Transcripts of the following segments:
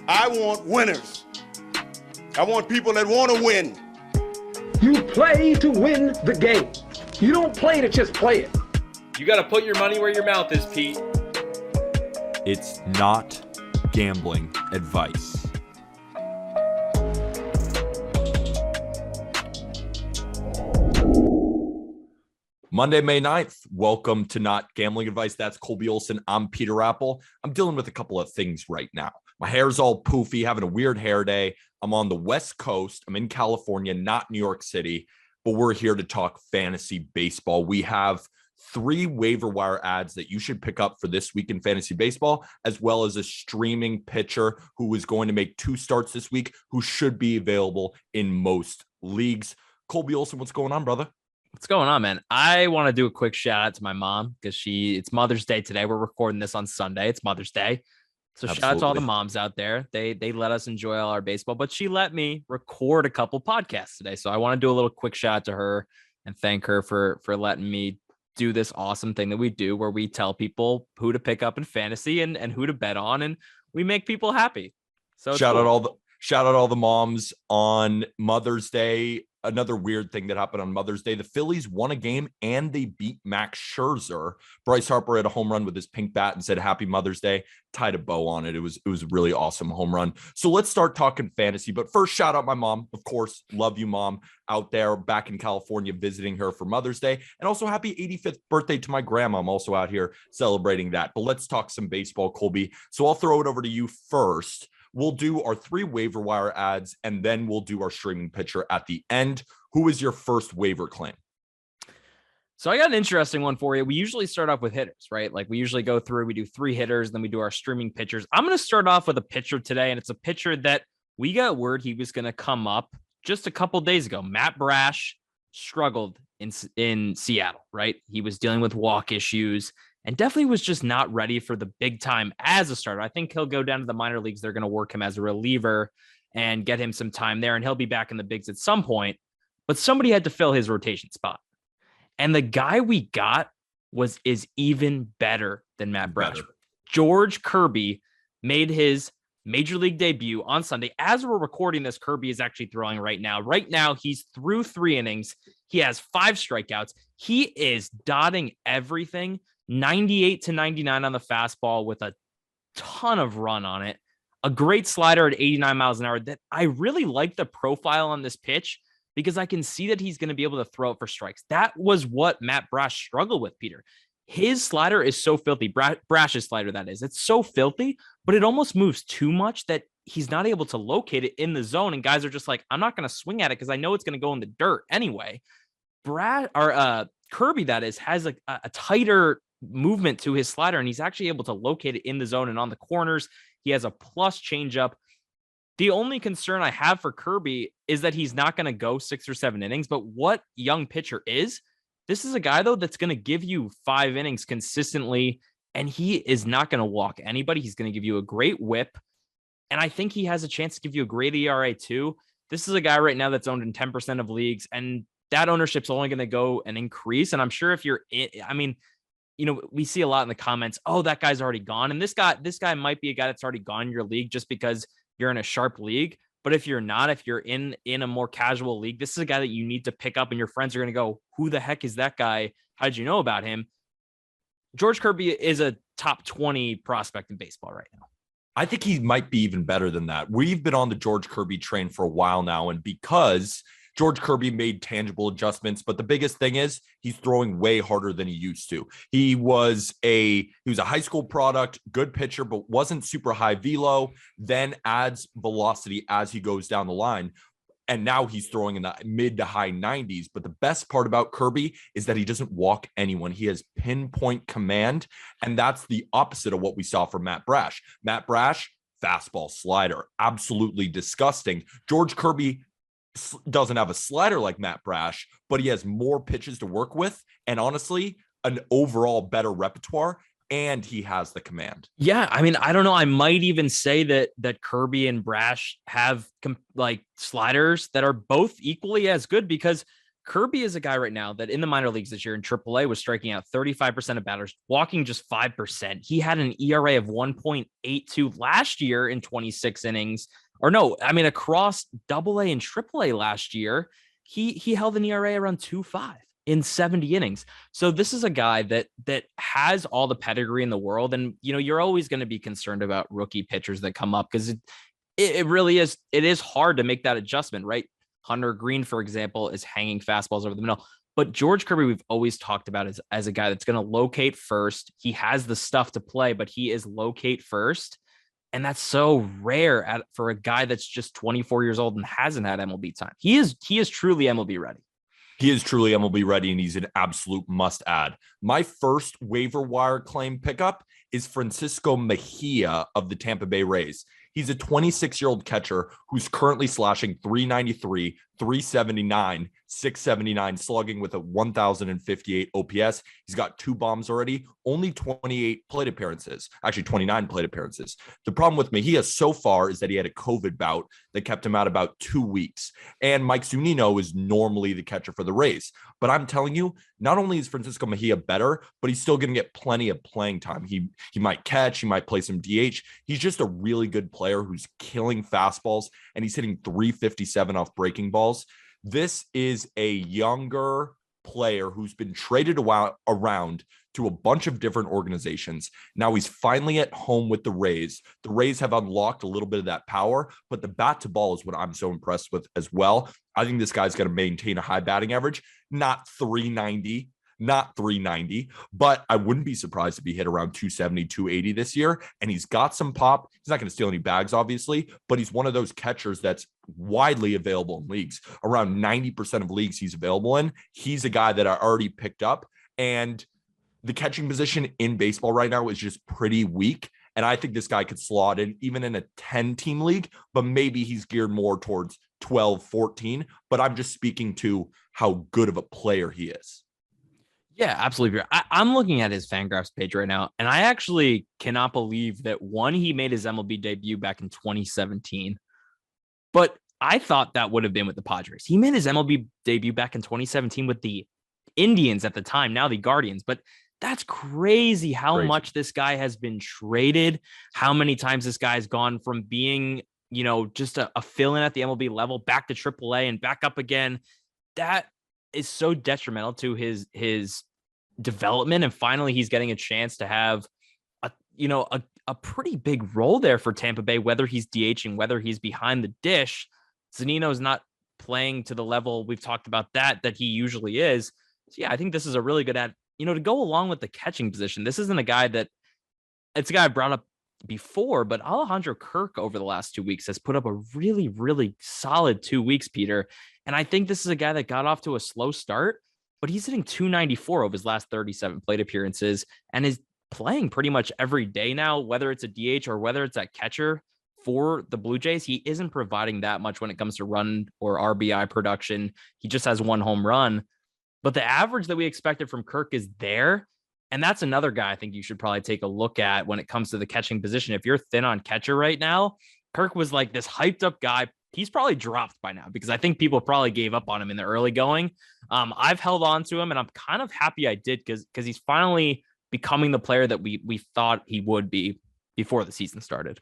I want winners. I want people that want to win. You play to win the game. You don't play to just play it. You got to put your money where your mouth is, Pete. It's not gambling advice. Monday, May 9th. Welcome to Not Gambling Advice. That's Colby Olson. I'm Peter Apple. I'm dealing with a couple of things right now. My hair's all poofy, having a weird hair day. I'm on the West Coast. I'm in California, not New York City, but we're here to talk fantasy baseball. We have 3 waiver wire ads that you should pick up for this week in fantasy baseball, as well as a streaming pitcher who is going to make 2 starts this week, who should be available in most leagues. Colby Olson, what's going on, brother? What's going on, man? I want to do a quick shout out to my mom because it's Mother's Day today. We're recording this on Sunday. It's Mother's Day. So Shout out to all the moms out there. They let us enjoy all our baseball, but she let me record a couple podcasts today. So I want to do a little quick shout out to her and thank her for letting me do this awesome thing that we do where we tell people who to pick up in fantasy and who to bet on, and we make people happy. So shout out all the moms on Mother's Day. Another weird thing that happened on Mother's Day, the Phillies won a game and they beat Max Scherzer. Bryce Harper had a home run with his pink bat and said, "Happy Mother's Day," tied a bow on it. It was a really awesome home run. So let's start talking fantasy. But first, shout out my mom, of course. Love you, Mom, out there back in California, visiting her for Mother's Day. And also happy 85th birthday to my grandma. I'm also out here celebrating that. But let's talk some baseball, Colby. So I'll throw it over to you first. We'll do our 3 waiver wire ads, and then we'll do our streaming pitcher at the end. Who is your first waiver claim? So I got an interesting one for you. We usually start off with hitters, right? Like we usually go through, we do 3 hitters, then we do our streaming pitchers. I'm going to start off with a pitcher today, and it's a pitcher that we got word he was going to come up just a couple days ago. Matt Brash struggled in Seattle, right? He was dealing with walk issues and definitely was just not ready for the big time as a starter. I think he'll go down to the minor leagues. They're going to work him as a reliever and get him some time there, and he'll be back in the bigs at some point. But somebody had to fill his rotation spot. And the guy we got is even better than Matt Brash. George Kirby made his major league debut on Sunday. As we're recording this, Kirby is actually throwing right now. Right now, he's through 3 innings. He has 5 strikeouts. He is dotting everything. 98 to 99 on the fastball with a ton of run on it. A great slider at 89 miles an hour. That I really like the profile on this pitch because I can see that he's going to be able to throw it for strikes. That was what Matt Brash struggled with, Peter. His slider is so filthy. Brash's slider, that is. It's so filthy, but it almost moves too much that he's not able to locate it in the zone. And guys are just like, I'm not going to swing at it because I know it's going to go in the dirt anyway. Kirby, that is, has a tighter movement to his slider, and he's actually able to locate it in the zone and on the corners. He has a plus changeup. The only concern I have for Kirby is that he's not going to go 6 or 7 innings, but what young pitcher is, this is a guy, though, that's going to give you 5 innings consistently, and he is not going to walk anybody. He's going to give you a great whip, and I think he has a chance to give you a great ERA, too. This is a guy right now that's owned in 10% of leagues, and that ownership's only going to go and increase, and I'm sure if you're in, we see a lot in the comments, oh, that guy's already gone, and this guy might be a guy that's already gone in your league just because you're in a sharp league. But if you're not, if you're in a more casual league, this is a guy that you need to pick up, and your friends are going to go, who the heck is that guy? How did you know about him? George Kirby is a top 20 prospect in baseball right now. I think he might be even better than that. We've been on the George Kirby train for a while now, and because George Kirby made tangible adjustments, but the biggest thing is he's throwing way harder than he used to. He was a high school product, good pitcher, but wasn't super high velo, then adds velocity as he goes down the line. And now he's throwing in the mid to high 90s. But the best part about Kirby is that he doesn't walk anyone. He has pinpoint command, and that's the opposite of what we saw from Matt Brash. Matt Brash, fastball slider, absolutely disgusting. George Kirby doesn't have a slider like Matt Brash, but he has more pitches to work with, and honestly, an overall better repertoire, and he has the command. Yeah, I mean, I don't know. I might even say that Kirby and Brash have sliders that are both equally as good, because Kirby is a guy right now that in the minor leagues this year in AAA was striking out 35% of batters, walking just 5%. He had an ERA of 1.82 last year in 26 innings. Or no, I mean, across AA and AAA last year, he held an ERA around 2.5 in 70 innings. So this is a guy that has all the pedigree in the world. And, you're always going to be concerned about rookie pitchers that come up because it really is. It is hard to make that adjustment, right? Hunter Green, for example, is hanging fastballs over the middle. But George Kirby, we've always talked about as a guy that's going to locate first. He has the stuff to play, but he is locate first. And that's so rare for a guy that's just 24 years old and hasn't had MLB time. He is truly MLB ready. He is truly MLB ready, and he's an absolute must add. My first waiver wire claim pickup is Francisco Mejia of the Tampa Bay Rays. He's a 26-year-old catcher who's currently slashing 393, 379, 679, slugging with a 1,058 OPS. He's got 2 bombs already, only 28 plate appearances, actually 29 plate appearances. The problem with Mejia so far is that he had a COVID bout that kept him out about 2 weeks. And Mike Zunino is normally the catcher for the Rays. But I'm telling you, not only is Francisco Mejia better, but he's still going to get plenty of playing time. He might catch, he might play some DH. He's just a really good player who's killing fastballs, and he's hitting 357 off breaking balls. This is a younger player who's been traded around to a bunch of different organizations. Now he's finally at home with the Rays. The Rays have unlocked a little bit of that power, but the bat to ball is what I'm so impressed with as well. I think this guy's going to maintain a high batting average, not 390, but I wouldn't be surprised if he hit around 270, 280 this year. And he's got some pop. He's not going to steal any bags, obviously, but he's one of those catchers that's widely available in leagues. Around 90% of leagues he's available in. He's a guy that I already picked up. And the catching position in baseball right now is just pretty weak. And I think this guy could slot in even in a 10-team league, but maybe he's geared more towards 12, 14. But I'm just speaking to how good of a player he is. Yeah, absolutely. I'm looking at his Fangraphs page right now, and I actually cannot believe that, one, he made his MLB debut back in 2017, but I thought that would have been with the Padres. He made his MLB debut back in 2017 with the Indians at the time, now the Guardians, but that's crazy how much this guy has been traded, how many times this guy has gone from being, just a fill-in at the MLB level back to AAA and back up again. That is so detrimental to his development. And finally, he's getting a chance to have a pretty big role there for Tampa Bay, whether he's DHing, whether he's behind the dish. Zunino is not playing to the level we've talked about that he usually is. So yeah, I think this is a really good to go along with the catching position. This isn't a guy it's a guy I brought up before, but Alejandro Kirk over the last 2 weeks has put up a really, really solid 2 weeks, Peter. And I think this is a guy that got off to a slow start, but he's hitting 294 of his last 37 plate appearances and is playing pretty much every day now, whether it's a DH or whether it's at catcher for the Blue Jays. He isn't providing that much when it comes to run or RBI production. He just has 1 home run, but the average that we expected from Kirk is there. And that's another guy I think you should probably take a look at when it comes to the catching position. If you're thin on catcher right now, Kirk was like this hyped up guy. He's probably dropped by now because I think people probably gave up on him in the early going. I've held on to him, and I'm kind of happy I did because he's finally becoming the player that we thought he would be before the season started.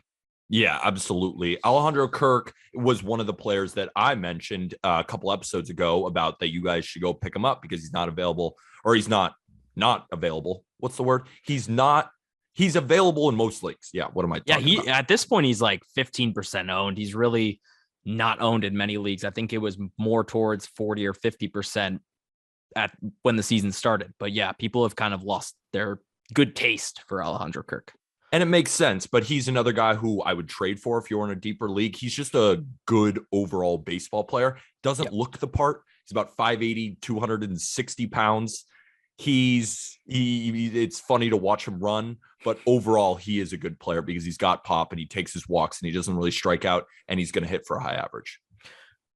Yeah, absolutely. Alejandro Kirk was one of the players that I mentioned a couple episodes ago about that you guys should go pick him up because he's not available, or he's not available. What's the word? He's available in most leagues. Yeah. What am I talking about? At this point, he's like 15% owned. He's really not owned in many leagues. I think it was more towards 40 or 50% when the season started. But yeah, people have kind of lost their good taste for Alejandro Kirk. And it makes sense, but he's another guy who I would trade for if you're in a deeper league. He's just a good overall baseball player. Doesn't look the part. He's about 5'80", 260 pounds. It's funny to watch him run, but overall he is a good player because he's got pop and he takes his walks and he doesn't really strike out, and he's going to hit for a high average.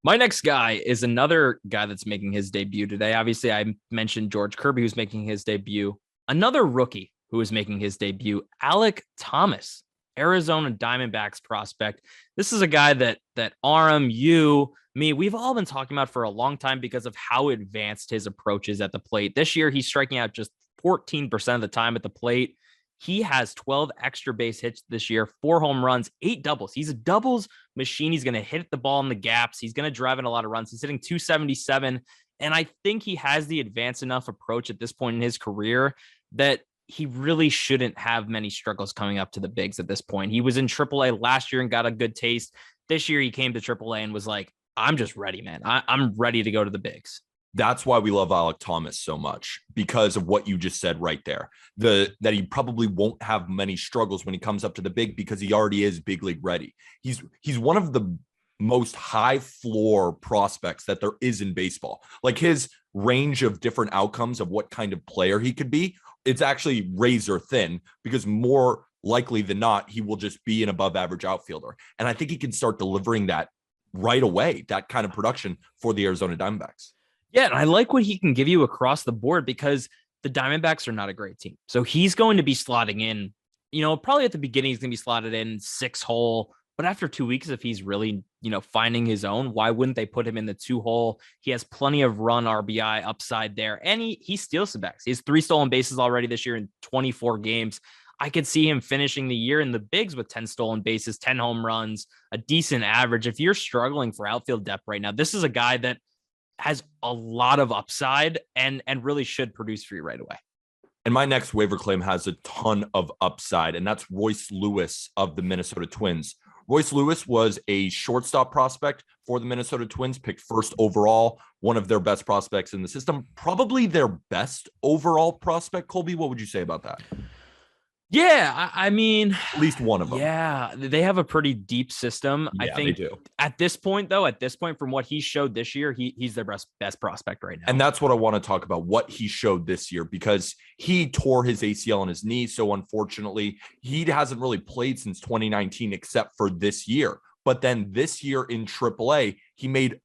My next guy is another guy that's making his debut today. Obviously, I mentioned George Kirby, who's making his debut. Another rookie who is making his debut, Alek Thomas. Arizona Diamondbacks prospect. This is a guy that Aram, you, me, we've all been talking about for a long time because of how advanced his approach is at the plate. This year, he's striking out just 14% of the time at the plate. He has 12 extra base hits this year, 4 home runs, 8 doubles. He's a doubles machine. He's going to hit the ball in the gaps. He's going to drive in a lot of runs. He's hitting 277. And I think he has the advanced enough approach at this point in his career that he really shouldn't have many struggles coming up to the bigs at this point. He was in AAA last year and got a good taste. This year he came to AAA and was like, I'm just ready, man. I'm ready to go to the bigs. That's why we love Alek Thomas so much, because of what you just said right there. That he probably won't have many struggles when he comes up to the big because he already is big league ready. He's one of the most high floor prospects that there is in baseball. Like his range of different outcomes of what kind of player he could be, it's actually razor thin, because more likely than not, he will just be an above average outfielder. And I think he can start delivering that right away, that kind of production for the Arizona Diamondbacks. Yeah, and I like what he can give you across the board, because the Diamondbacks are not a great team. So he's going to be slotting in, probably at the beginning, he's going to be slotted in 6 hole. But after 2 weeks, if he's really, finding his own, why wouldn't they put him in the 2 hole? He has plenty of run RBI upside there. And he steals some backs. He has 3 stolen bases already this year in 24 games. I could see him finishing the year in the bigs with 10 stolen bases, 10 home runs, a decent average. If you're struggling for outfield depth right now, this is a guy that has a lot of upside and really should produce for you right away. And my next waiver claim has a ton of upside, and that's Royce Lewis of the Minnesota Twins. Royce Lewis was a shortstop prospect for the Minnesota Twins, picked first overall, one of their best prospects in the system, probably their best overall prospect. Colby, what would you say about that? Yeah, I mean, at least one of them. Yeah, they have a pretty deep system. Yeah, I think they do. At this point, from what he showed this year, he's their best prospect right now. And that's what I want to talk about, what he showed this year, because he tore his ACL on his knee. So unfortunately, he hasn't really played since 2019, except for this year. But then this year in AAA, he made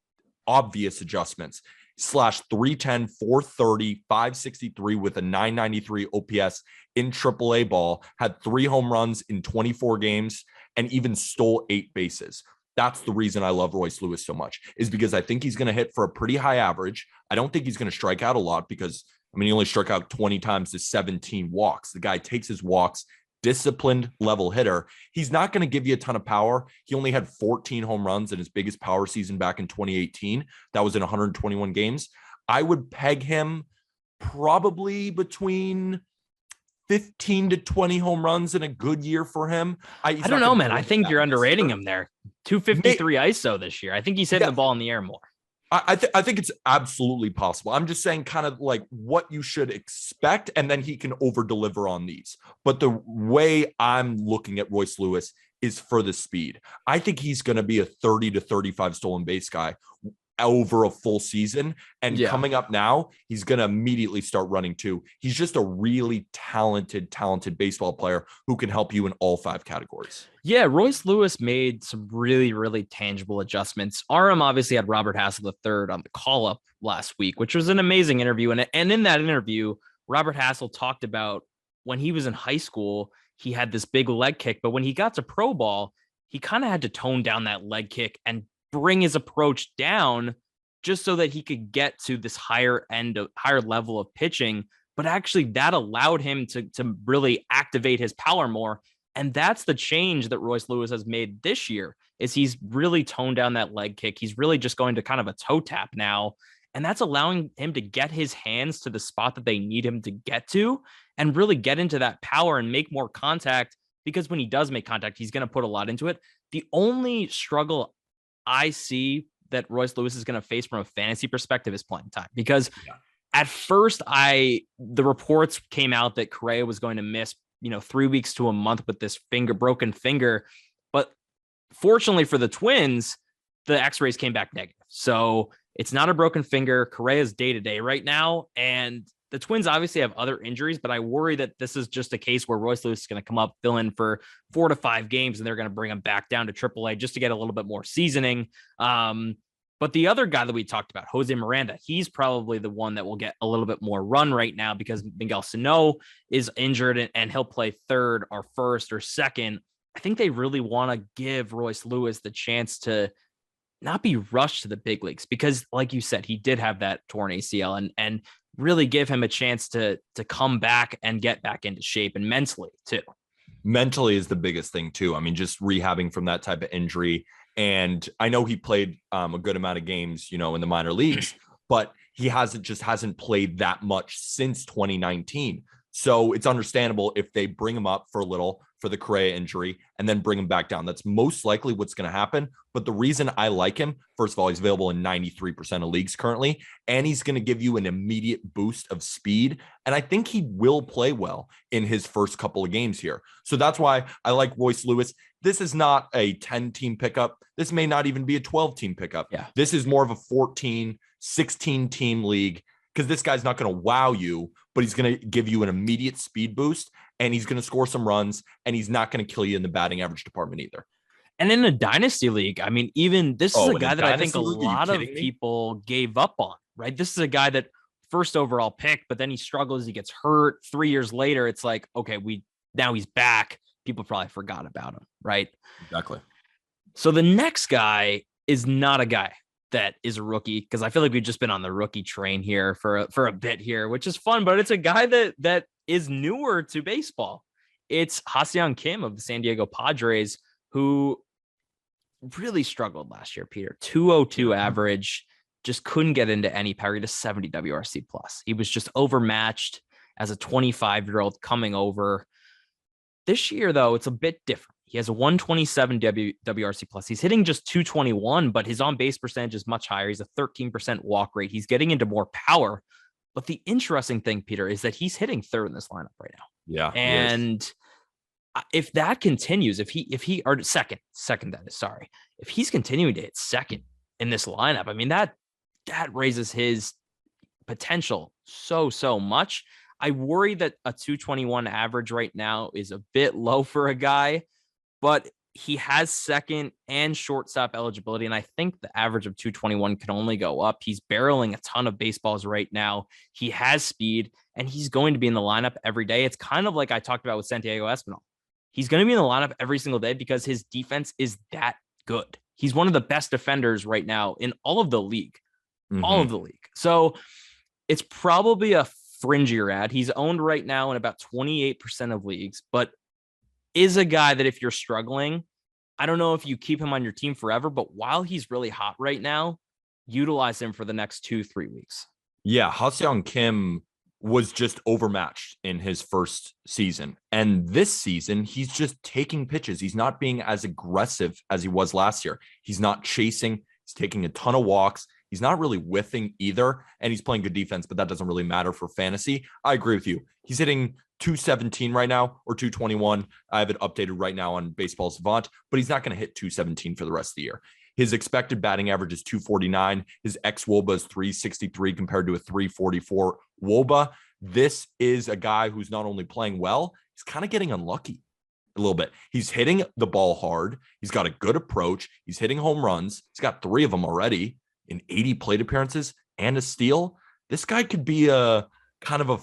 obvious adjustments. Slash 310, 430, 563 with a 993 OPS in AAA ball, had 3 home runs in 24 games, and even stole 8 bases. That's the reason I love Royce Lewis so much, is because I think he's going to hit for a pretty high average. I don't think he's going to strike out a lot because, he only struck out 20 times to 17 walks. The guy takes his walks, disciplined level hitter. He's not going to give you a ton of power. He only had 14 home runs in his biggest power season back in 2018. That was in 121 games. I would peg him probably between 15 to 20 home runs in a good year for him. I don't know, man. I think you're underrating him there. 253 ISO this year. I think he's hitting the ball in the air more. I think it's absolutely possible. I'm just saying kind of like what you should expect, and then he can over deliver on these. But the way I'm looking at Royce Lewis is for the speed. I think he's going to be a 30 to 35 stolen base guy over a full season. And coming up now, he's going to immediately start running too. He's just a really talented baseball player who can help you in all 5 categories. Yeah, Royce Lewis made some really, really tangible adjustments. RM obviously had Robert Hassel III on the call-up last week, which was an amazing interview. And in that interview, Robert Hassel talked about when he was in high school, he had this big leg kick, but when he got to pro ball, he kind of had to tone down that leg kick and bring his approach down just so that he could get to this higher level of pitching. But actually that allowed him to really activate his power more. And that's the change that Royce Lewis has made this year, is he's really toned down that leg kick. He's really just going to kind of a toe tap now. And that's allowing him to get his hands to the spot that they need him to get to and really get into that power and make more contact, because when he does make contact, he's going to put a lot into it. The only struggle I see that Royce Lewis is going to face from a fantasy perspective is playing time, because at first the reports came out that Correa was going to miss 3 weeks to a month with this broken finger. But fortunately for the Twins, the x-rays came back negative. So it's not a broken finger. Correa's day-to-day right now. And the Twins obviously have other injuries, but I worry that this is just a case where Royce Lewis is going to come up, fill in for 4 to 5 games, and they're going to bring him back down to AAA just to get a little bit more seasoning. But the other guy that we talked about, Jose Miranda, he's probably the one that will get a little bit more run right now because Miguel Sano is injured and he'll play third or first or second. I think they really want to give Royce Lewis the chance to not be rushed to the big leagues because, like you said, he did have that torn ACL and really give him a chance to come back and get back into shape and mentally too. Mentally is the biggest thing too. I mean, just rehabbing from that type of injury. And I know he played a good amount of games, in the minor leagues, but he hasn't played that much since 2019. So it's understandable if they bring him up for a little for the Correa injury and then bring him back down. That's most likely what's going to happen. But the reason I like him, first of all, he's available in 93% of leagues currently, and he's going to give you an immediate boost of speed. And I think he will play well in his first couple of games here. So that's why I like Royce Lewis. This is not a 10-team pickup. This may not even be a 12-team pickup. Yeah. This is more of a 14, 16-team league because this guy's not going to wow you, but he's going to give you an immediate speed boost, and he's going to score some runs, and he's not going to kill you in the batting average department either. And in a dynasty league, I mean, even this is a guy that I think a lot of people gave up on, right? This is a guy that first overall pick, but then he struggles, he gets hurt. 3 years later, it's like, okay, now he's back. People probably forgot about him, right? Exactly. So the next guy is not a guy that is a rookie, because I feel like we've just been on the rookie train here for a bit here, which is fun, but it's a guy that is newer to baseball. It's Ha-Seong Kim of the San Diego Padres, who really struggled last year, Peter. 202 average, just couldn't get into any power to 70 WRC plus. He was just overmatched as a 25-year-old coming over. This year, though, it's a bit different. He has a 127 WRC plus. He's hitting just 221, but his on-base percentage is much higher. He's a 13% walk rate. He's getting into more power. But the interesting thing, Peter, is that he's hitting third in this lineup right now. Yeah. And if that continues, if he or second, that is, sorry. If he's continuing to hit second in this lineup, I mean, that raises his potential so much. I worry that a 221 average right now is a bit low for a guy, but he has second and shortstop eligibility. And I think the average of 221 can only go up. He's barreling a ton of baseballs right now. He has speed, and he's going to be in the lineup every day. It's kind of like I talked about with Santiago Espinal. He's going to be in the lineup every single day because his defense is that good. He's one of the best defenders right now in all of the league, all of the league. So it's probably a fringier ad. He's owned right now in about 28% of leagues, but is a guy that if you're struggling, I don't know if you keep him on your team forever, but while he's really hot right now, utilize him for the next 2-3 weeks. Yeah, Ha-Seong Kim was just overmatched in his first season. And this season, he's just taking pitches. He's not being as aggressive as he was last year. He's not chasing. He's taking a ton of walks. He's not really whiffing either, and he's playing good defense, but that doesn't really matter for fantasy. I agree with you. He's hitting 217 right now, or 221. I have it updated right now on Baseball Savant, but he's not going to hit 217 for the rest of the year. His expected batting average is 249. His ex-WOBA is 363 compared to a 344 WOBA. This is a guy who's not only playing well, he's kind of getting unlucky a little bit. He's hitting the ball hard. He's got a good approach. He's hitting home runs. He's got 3 of them already in 80 plate appearances and a steal. This guy could be a kind of a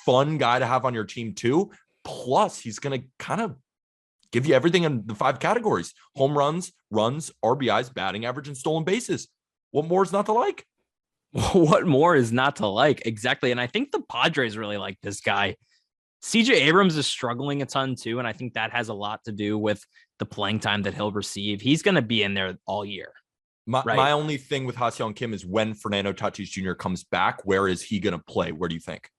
fun guy to have on your team too. Plus, he's going to kind of give you everything in the 5 categories: home runs, RBIs, batting average, and stolen bases. What more is not to like? What more is not to like? Exactly. And I think the Padres really like this guy. CJ Abrams is struggling a ton too, and I think that has a lot to do with the playing time that he'll receive. He's going to be in there all year. My only thing with Ha-Seong Kim is when Fernando Tatis Jr. comes back, where is he going to play? Where do you think?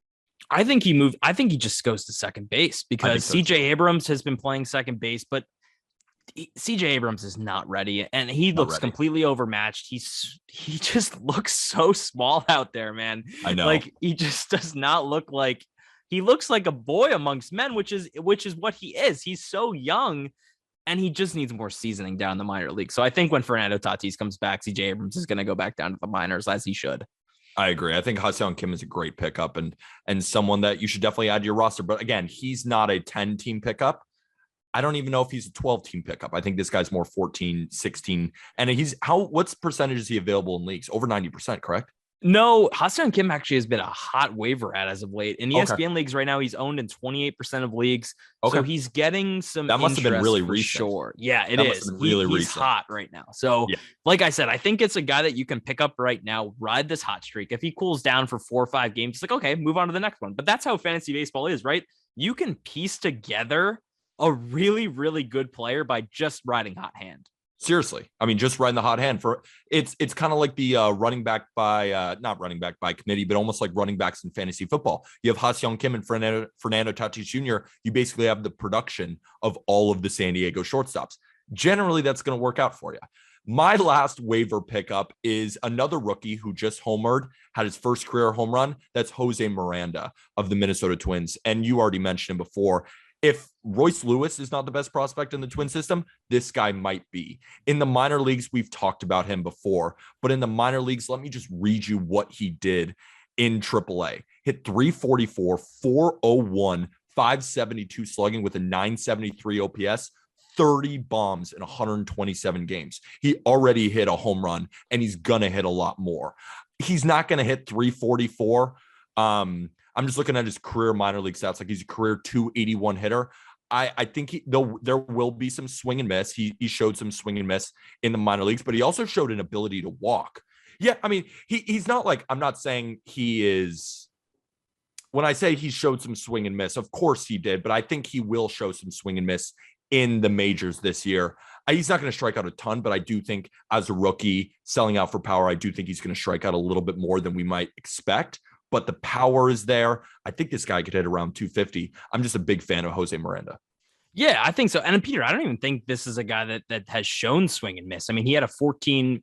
I think he just goes to second base because CJ Abrams has been playing second base, but CJ Abrams is not ready, and he looks completely overmatched. He just looks so small out there, man. I know. Like, he just does not look like he looks like a boy amongst men, which is what he is. He's so young, and he just needs more seasoning down the minor league. So I think when Fernando Tatis comes back, CJ Abrams is going to go back down to the minors, as he should. I agree. I think Ha-Seong Kim is a great pickup and someone that you should definitely add to your roster. But again, he's not a 10-team pickup. I don't even know if he's a 12-team pickup. I think this guy's more 14, 16. And what's percentage is he available in leagues? Over 90%, correct? No, Ha-Seong Kim actually has been a hot waiver ad as of late. In Okay. ESPN leagues right now, he's owned in 28% of leagues. So Okay. he's getting some That must have been interest really for recent. sure. Yeah, it That must have is. been really He's recent. hot right now. So, Yeah. like I said, I think it's a guy that you can pick up right now, ride this hot streak. If he cools down for 4 or 5 games, it's like, okay, move on to the next one. But that's how fantasy baseball is, right? You can piece together a really, really good player by just riding hot hand. Seriously. I mean, just riding the hot hand for it's kind of like the running back by not running back by committee, but almost like running backs in fantasy football. You have Ha-Seong Kim and Fernando Tatis Jr. You basically have the production of all of the San Diego shortstops. Generally, that's going to work out for you. My last waiver pickup is another rookie who just homered, had his first career home run. That's Jose Miranda of the Minnesota Twins. And you already mentioned him before. If Royce Lewis is not the best prospect in the Twin system, this guy might be. In the minor leagues, we've talked about him before, but in the minor leagues, let me just read you what he did in AAA. Hit 344, 401, 572 slugging with a 973 OPS, 30 bombs in 127 games. He already hit a home run, and he's going to hit a lot more. He's not going to hit 344. I'm just looking at his career minor league stats. Like he's a career 281 hitter. I think there will be some swing and miss. He showed some swing and miss in the minor leagues, but he also showed an ability to walk. Yeah, I mean, he's not like, I'm not saying he is. When I say he showed some swing and miss, of course he did, but I think he will show some swing and miss in the majors this year. He's not going to strike out a ton, but I do think as a rookie selling out for power, I do think he's going to strike out a little bit more than we might expect. But the power is there. I think this guy could hit around 250. I'm just a big fan of Jose Miranda. Yeah, I think so. And Peter, I don't even think this is a guy that has shown swing and miss. I mean, he had a 15%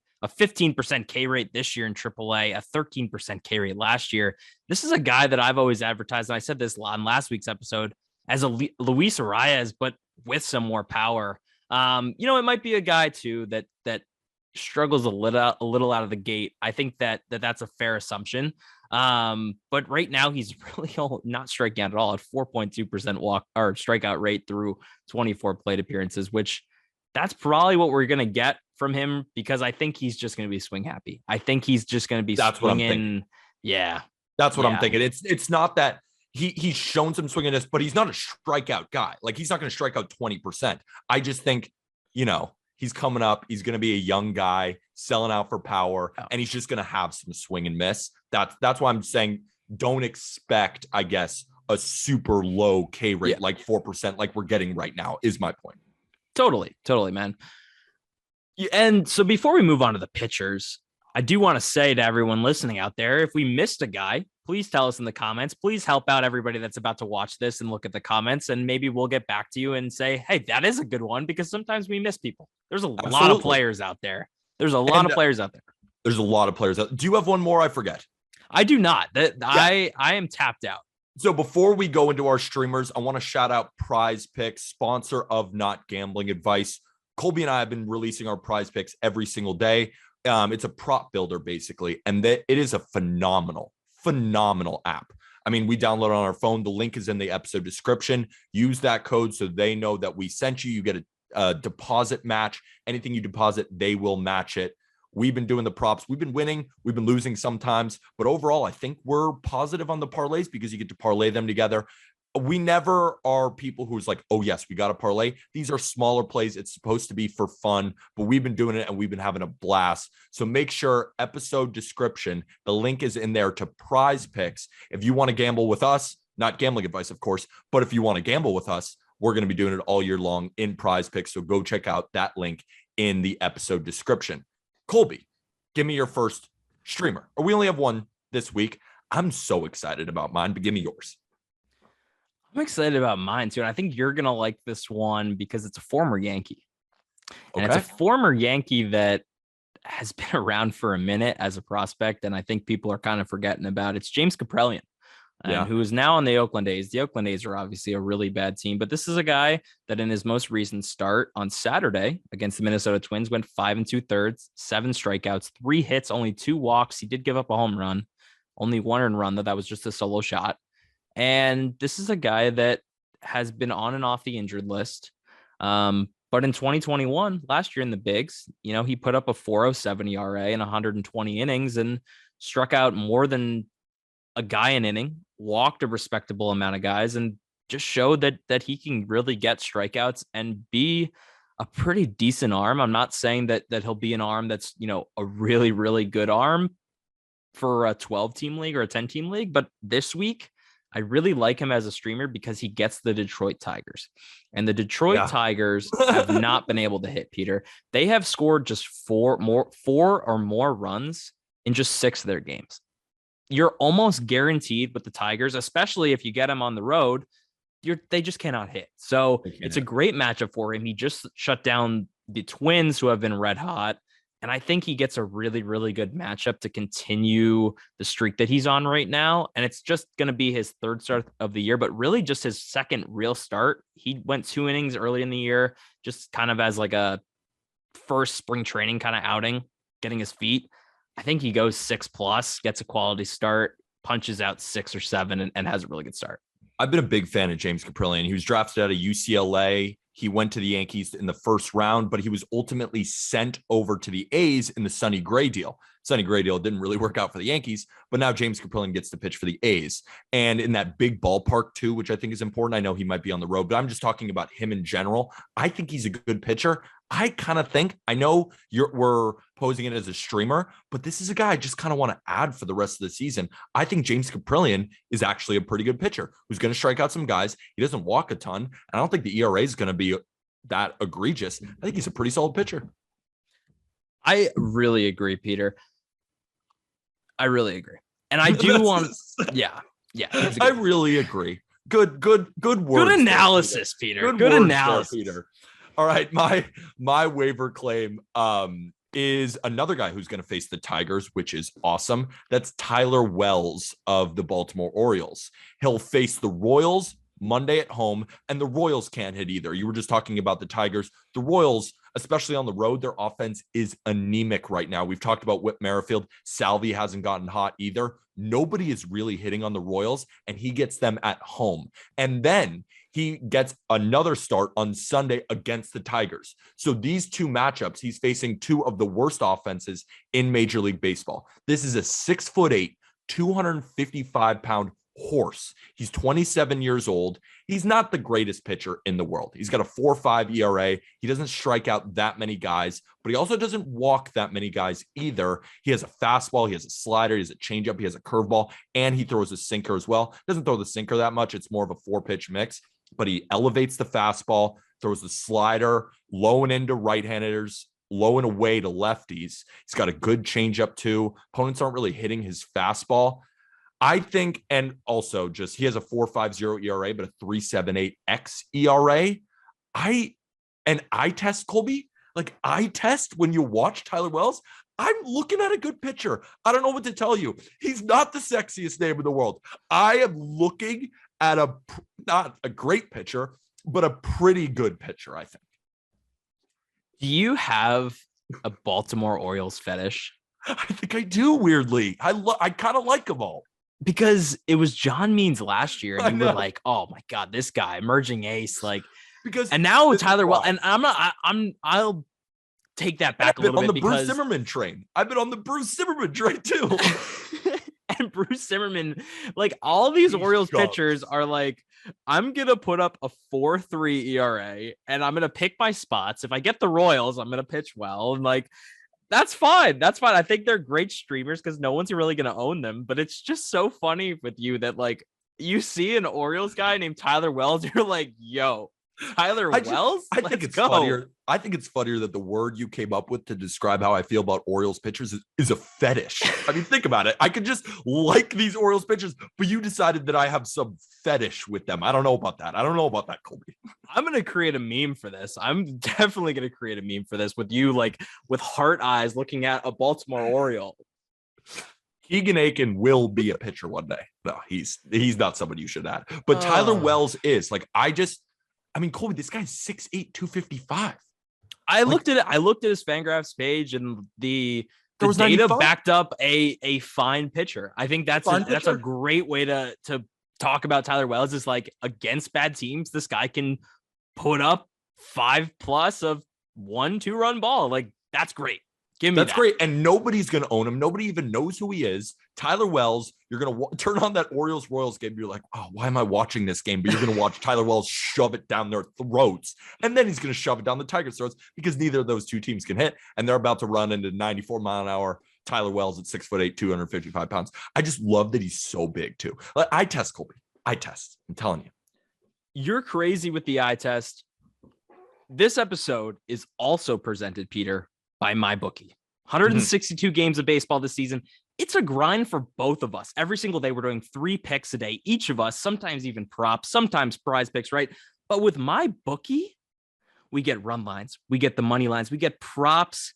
K rate this year in AAA, a 13% K rate last year. This is a guy that I've always advertised, and I said this on last week's episode, as a Luis Arias, but with some more power. It might be a guy too that struggles a little out of the gate. I think that's a fair assumption. But right now he's really not striking out at all at 4.2% walk or strikeout rate through 24 plate appearances, which that's probably what we're going to get from him because I think he's just going to be swing happy. I think he's just going to be that's swinging. What I'm thinking. Yeah. That's what I'm thinking. It's not that he's shown some swinginess, but he's not a strikeout guy. Like he's not going to strike out 20%. I just think, he's coming up. He's going to be a young guy selling out for power, and he's just going to have some swing and miss. That's why I'm saying don't expect, I guess, a super low K rate, like 4%, like we're getting right now is my point. Totally, man. And so before we move on to the pitchers, I do want to say to everyone listening out there, if we missed a guy, please tell us in the comments. Please help out everybody that's about to watch this and look at the comments, and maybe we'll get back to you and say, hey, that is a good one, because sometimes we miss people. There's a lot of players out there. There's a lot of players out there. There's a lot of players out. Do you have one more? I forget. I do not. I am tapped out. So before we go into our streamers, I want to shout out Prize Picks, sponsor of Not Gambling Advice. Colby and I have been releasing our Prize Picks every single day. It's a prop builder basically, and it is a phenomenal app. I mean, we download it on our phone. The link is in the episode description. Use that code so they know that we sent you. You get a deposit match. Anything you deposit, they will match it. We've been doing the props. We've been winning. We've been losing sometimes, but overall, I think we're positive on the parlays because you get to parlay them together. We never are people who's like, oh yes, we got a parlay. These are smaller plays. It's supposed to be for fun, but we've been doing it and we've been having a blast. So make sure episode description, the link is in there to Prize Picks. If you want to gamble with us, not gambling advice, of course, but if you want to gamble with us, we're going to be doing it all year long in Prize Picks. So go check out that link in the episode description. Colby, give me your first streamer. Or we only have one this week. I'm so excited about mine, but give me yours. I'm excited about mine too. And I think you're going to like this one because it's a former Yankee. And it's a former Yankee that has been around for a minute as a prospect. And I think people are kind of forgetting about it. It's James Kaprielian, who is now on the Oakland A's. The Oakland A's are obviously a really bad team, but this is a guy that in his most recent start on Saturday against the Minnesota Twins went 5 2/3, 7 strikeouts, 3 hits, only 2 walks. He did give up a home run, only 1 earned run, though that was just a solo shot. And this is a guy that has been on and off the injured list. But in 2021, last year in the bigs, he put up a 4.07 ERA in 120 innings and struck out more than a guy an inning, walked a respectable amount of guys, and just showed that he can really get strikeouts and be a pretty decent arm. I'm not saying that he'll be an arm that's, a really, really good arm for a 12-team league or a 10-team league, but this week I really like him as a streamer because he gets the Detroit Tigers. And the Detroit Tigers have not been able to hit, Peter. They have scored just four or more runs in just 6 of their games. You're almost guaranteed with the Tigers, especially if you get them on the road, they just cannot hit. So it's a great matchup for him. He just shut down the Twins, who have been red hot. And I think he gets a really, really good matchup to continue the streak that he's on right now. And it's just going to be his 3rd start of the year, but really just his 2nd real start. He went 2 innings early in the year, just kind of as like a first spring training kind of outing, getting his feet. I think he goes 6+, gets a quality start, punches out 6 or 7, and has a really good start. I've been a big fan of James Caprillion. He was drafted out of UCLA. He went to the Yankees in the 1st round, but he was ultimately sent over to the A's in the Sonny Gray deal. Sonny Gray deal didn't really work out for the Yankees, but now James Caprillion gets to pitch for the A's. And in that big ballpark too, which I think is important. I know he might be on the road, but I'm just talking about him in general. I think he's a good pitcher. I kind of think, I know we're posing it as a streamer, but this is a guy I just kind of want to add for the rest of the season. I think James Caprillion is actually a pretty good pitcher who's going to strike out some guys. He doesn't walk a ton. I don't think the ERA is going to be that egregious. I think he's a pretty solid pitcher. I really agree, Peter. I really agree. And I do want, yeah. I really agree. Good words. Good analysis, Peter. Good analysis, Peter. All right, my waiver claim is another guy who's going to face the Tigers, which is awesome. That's Tyler Wells of the Baltimore Orioles. He'll face the Royals Monday at home, and the Royals can't hit either. You were just talking about the Tigers. The Royals, especially on the road, their offense is anemic right now. We've talked about Whit Merrifield. Salvi hasn't gotten hot either. Nobody is really hitting on the Royals, and he gets them at home. And then he gets another start on Sunday against the Tigers. So these 2 matchups, he's facing 2 of the worst offenses in Major League Baseball. This is a 6'8", 255-pound horse. He's 27 years old. He's not the greatest pitcher in the world. He's got a 4.5 ERA. He doesn't strike out that many guys, but he also doesn't walk that many guys either. He has a fastball, he has a slider, he has a changeup, he has a curveball, and he throws a sinker as well. Doesn't throw the sinker that much. It's more of a 4-pitch mix, but he elevates the fastball, throws the slider low and into right-handers, low and away to lefties. He's got a good changeup too. Opponents aren't really hitting his fastball. I think, and also just he has a 4.50 ERA, but a 3.78 xERA. I test, Colby, like I test when you watch Tyler Wells. I'm looking at a good pitcher. I don't know what to tell you. He's not the sexiest name in the world. I am looking at not a great pitcher, but a pretty good pitcher, I think. Do you have a Baltimore Orioles fetish? I think I do, weirdly. I kind of like them all. Because it was John Means last year, and you were like, "Oh my god, this guy, emerging ace!" Like, and now Tyler Wells, and I'll take that back a little bit because Bruce Zimmerman train. I've been on the Bruce Zimmerman train too. And Bruce Zimmerman, like all these Orioles pitchers are like, I'm gonna put up a 4.3 ERA, and I'm gonna pick my spots. If I get the Royals, I'm gonna pitch well, and like. That's fine. That's fine. I think they're great streamers because no one's really going to own them. But it's just so funny with you that like you see an Orioles guy named Tyler Wells. You're like, yo, Tyler Wells? I think it's funnier. I think it's funnier that the word you came up with to describe how I feel about Orioles pitchers is a fetish. I mean, think about it. I could just like these Orioles pitchers, but you decided that I have some fetish with them. I don't know about that. I don't know about that, Colby. I'm going to create a meme for this. I'm definitely going to create a meme for this with you, like with heart eyes looking at a Baltimore Oriole. Keegan Aiken will be a pitcher one day. No, he's not someone you should add. But Tyler Wells is like, I mean, Colby, this guy's 6'8", 255. I looked at it. I looked at his Fangraphs page, and the data 95? Backed up a fine pitcher. I think that's a great way to talk about Tyler Wells. Is like against bad teams, this guy can put up 5+ of 1-2 run ball. Like that's great. Give me That's that. great. And nobody's going to own him. Nobody even knows who he is. Tyler Wells, you're going to turn on that Orioles-Royals game. You're like, oh, why am I watching this game? But you're going to watch Tyler Wells shove it down their throats. And then he's going to shove it down the Tigers' throats because neither of those two teams can hit. And they're about to run into 94-mile-an-hour Tyler Wells at 6'8", 255 pounds. I just love that he's so big too. Like, I test, Colby. I test. I'm telling you. You're crazy with the eye test. This episode is also presented, Peter, by MyBookie. 162 games of baseball this season. It's a grind for both of us. Every single day, we're doing 3 picks a day, each of us, sometimes even props, sometimes prize picks, right? But with MyBookie, we get run lines, we get the money lines, we get props,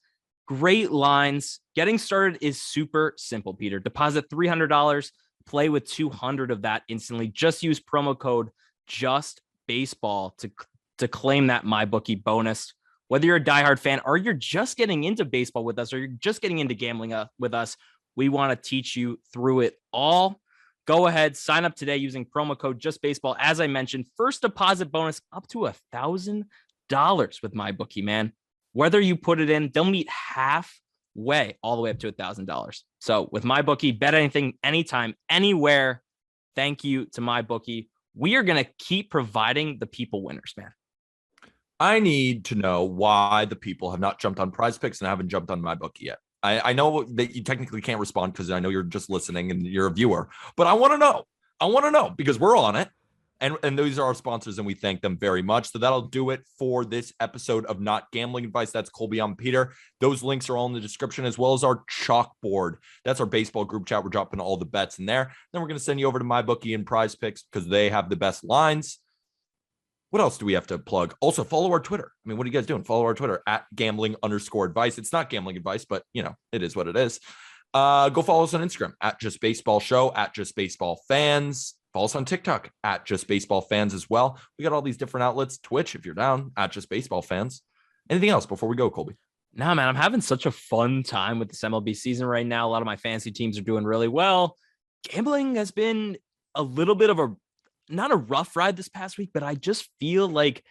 great lines. Getting started is super simple, Peter. Deposit $300, play with 200 of that instantly. Just use promo code JUSTBASEBALL to claim that MyBookie bonus. Whether you're a diehard fan or you're just getting into baseball with us or you're just getting into gambling with us, we want to teach you through it all. Go ahead, sign up today using promo code JustBaseball. As I mentioned, first deposit bonus up to $1,000 with MyBookie, man. Whether you put it in, they'll meet halfway all the way up to $1,000. So with MyBookie, bet anything, anytime, anywhere. Thank you to MyBookie. We are going to keep providing the people winners, man. I need to know why the people have not jumped on Prize Picks and haven't jumped on MyBookie yet. I know that you technically can't respond because I know you're just listening and you're a viewer, but I want to know. I want to know because we're on it. And those are our sponsors, and we thank them very much. So that'll do it for this episode of Not Gambling Advice. That's Colby. I'm Peter. Those links are all in the description, as well as our chalkboard. That's our baseball group chat. We're dropping all the bets in there. Then we're going to send you over to MyBookie and Prize Picks because they have the best lines. What else do we have to plug? Also, follow our Twitter. I mean, what are you guys doing? Follow our Twitter at @gambling_advice. It's not gambling advice, but it is what it is. Go follow us on Instagram at Just Baseball Show, at Just Baseball Fans. Follow us on TikTok at Just Baseball Fans as well. We got all these different outlets. Twitch, if you're down, at Just Baseball Fans. Anything else before we go, Colby? Nah, man, I'm having such a fun time with this MLB season right now. A lot of my fantasy teams are doing really well. Gambling has been a little bit of not a rough ride this past week, but I just feel like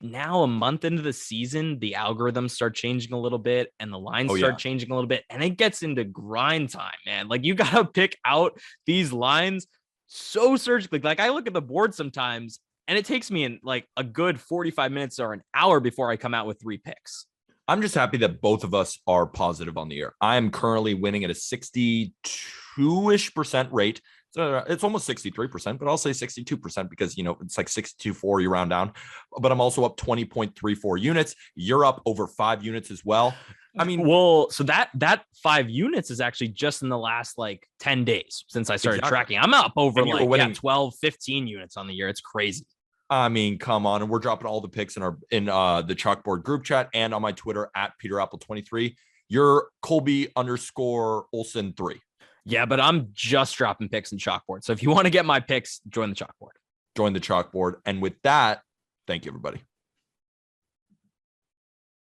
now a month into the season, the algorithms start changing a little bit and the lines start changing a little bit, and it gets into grind time, man. Like, you got to pick out these lines so surgically. Like, I look at the board sometimes and it takes me in like a good 45 minutes or an hour before I come out with 3 picks. I'm just happy that both of us are positive on the year. I am currently winning at a 62-ish% rate. It's almost 63%, but I'll say 62% because, it's like 62.4 you round down. But I'm also up 20.34 units. You're up over 5 units as well. I mean, well, so that 5 units is actually just in the last like 10 days since I started tracking. I'm up over like 12, 15 units on the year. It's crazy. I mean, come on. And we're dropping all the picks in the chalkboard group chat and on my Twitter at PeterApple23. You're Colby_Olsen3. Yeah, but I'm just dropping picks in chalkboard. So if you want to get my picks, join the chalkboard. Join the chalkboard. And with that, thank you, everybody.